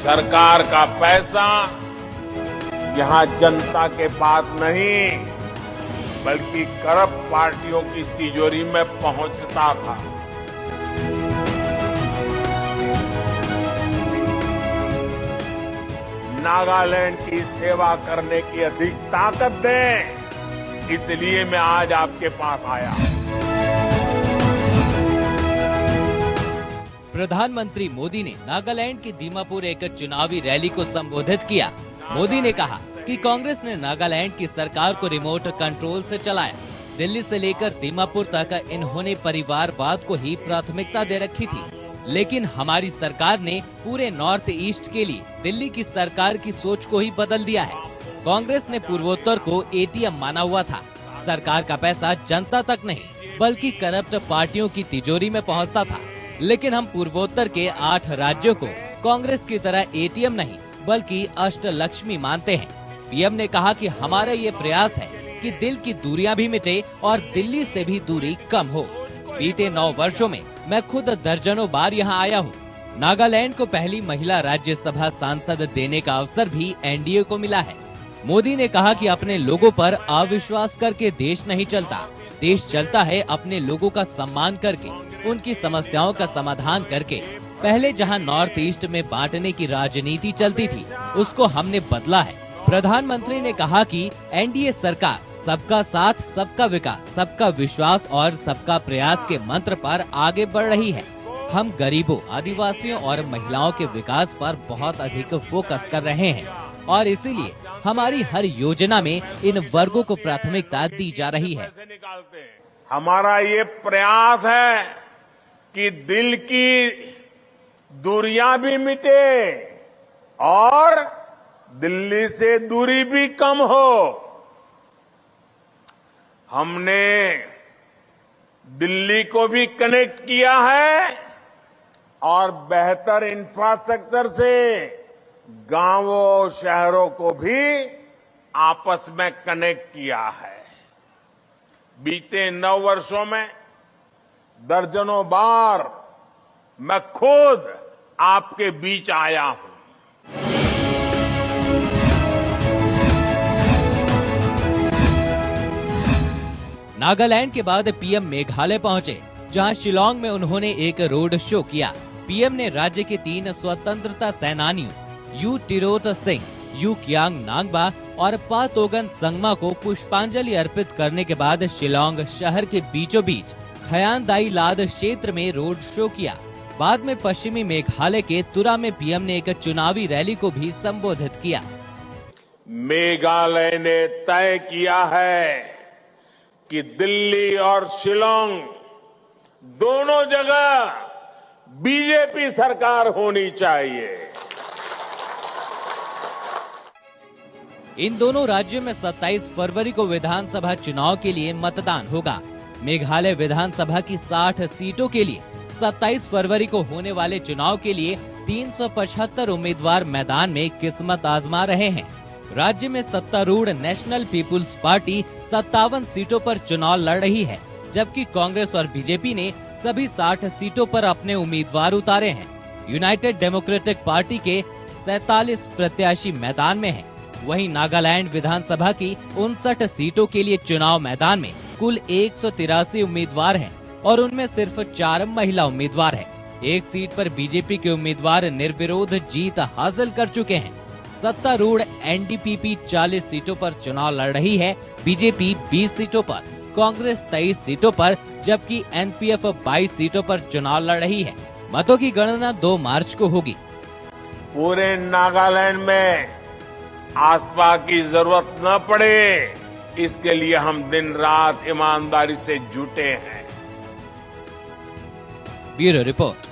सरकार का पैसा यहाँ जनता के पास नहीं बल्कि करप्ट पार्टियों की तिजोरी में पहुंचता था। नागालैंड की सेवा करने की अधिक ताकत दें, इसलिए मैं आज आपके पास आया। प्रधानमंत्री मोदी ने नागालैंड की दीमापुर एक चुनावी रैली को संबोधित किया। मोदी ने कहा कि कांग्रेस ने नागालैंड की सरकार को रिमोट कंट्रोल से चलाया। दिल्ली से लेकर दीमापुर तक इन्होंने परिवारवाद को ही प्राथमिकता दे रखी थी, लेकिन हमारी सरकार ने पूरे नॉर्थ ईस्ट के लिए दिल्ली की सरकार की सोच को ही बदल दिया है। कांग्रेस ने पूर्वोत्तर को एटीएम माना हुआ था। सरकार का पैसा जनता तक नहीं बल्कि करप्ट पार्टियों की तिजोरी में पहुंचता था। लेकिन हम पूर्वोत्तर के 8 राज्यों को कांग्रेस की तरह एटीएम नहीं बल्कि अष्टलक्ष्मी मानते हैं। पीएम ने कहा कि हमारा ये प्रयास है कि दिल की दूरियां भी मिटे और दिल्ली से भी दूरी कम हो। बीते 9 वर्षों में मैं खुद दर्जनों बार यहाँ आया हूँ। नागालैंड को पहली महिला राज्यसभा सांसद देने का अवसर भी एनडीए को मिला है। मोदी ने कहा कि अपने लोगों पर अविश्वास करके देश नहीं चलता। देश चलता है अपने लोगों का सम्मान करके, उनकी समस्याओं का समाधान करके। पहले जहां नॉर्थ ईस्ट में बांटने की राजनीति चलती थी, उसको हमने बदला है। प्रधानमंत्री ने कहा कि एनडीए सरकार सबका साथ, सबका विकास, सबका विश्वास और सबका प्रयास के मंत्र पर आगे बढ़ रही है। हम गरीबों, आदिवासियों और महिलाओं के विकास पर बहुत अधिक फोकस कर रहे हैं और इसीलिए हमारी हर योजना में इन वर्गों को प्राथमिकता दी जा रही है। हमारा ये प्रयास है कि दिल की दूरियां भी मिटे और दिल्ली से दूरी भी कम हो। हमने दिल्ली को भी कनेक्ट किया है और बेहतर इंफ्रास्ट्रक्चर से गांवों, शहरों को भी आपस में कनेक्ट किया है। बीते 9 वर्षों में दर्जनों बार मैं खुद आपके बीच आया हूं। नागालैंड के बाद पीएम मेघालय पहुंचे, जहां शिलांग में उन्होंने एक रोड शो किया। पीएम ने राज्य के 3 स्वतंत्रता सेनानियों यू टिरोत सिंह, यू कियांग नांगबा और पा तोगन संगमा को पुष्पांजलि अर्पित करने के बाद शिलांग शहर के बीचों बीच खयान दाई लाद क्षेत्र में रोड शो किया। बाद में पश्चिमी मेघालय के तुरा में पीएम ने एक चुनावी रैली को भी संबोधित किया। मेघालय ने तय किया है कि दिल्ली और शिलांग दोनों जगह बीजेपी सरकार होनी चाहिए। इन दोनों राज्यों में 27 फरवरी को विधानसभा चुनाव के लिए मतदान होगा। मेघालय विधानसभा की 60 सीटों के लिए 27 फरवरी को होने वाले चुनाव के लिए 375 उम्मीदवार मैदान में किस्मत आजमा रहे हैं। राज्य में सत्तारूढ़ नेशनल पीपुल्स पार्टी 57 सीटों पर चुनाव लड़ रही है, जबकि कांग्रेस और बीजेपी ने सभी 60 सीटों पर अपने उम्मीदवार उतारे हैं। यूनाइटेड डेमोक्रेटिक पार्टी के 47 प्रत्याशी मैदान में हैं। वहीं नागालैंड विधानसभा की 59 सीटों के लिए चुनाव मैदान में कुल 183 उम्मीदवार हैं और उनमें सिर्फ 4 महिला उम्मीदवार हैं। एक सीट पर बीजेपी के उम्मीदवार निर्विरोध जीत हासिल कर चुके हैं। सत्तारूढ़ एनडीपीपी 40 सीटों पर चुनाव लड़ रही है, बीजेपी 20 सीटों पर, कांग्रेस 23 सीटों पर, जबकि एनपीएफ 22 सीटों पर चुनाव लड़ रही है। मतों की गणना 2 मार्च को होगी। पूरे नागालैंड में आस्था की जरूरत न पड़े, इसके लिए हम दिन रात ईमानदारी से जुटे हैं। Bureau report.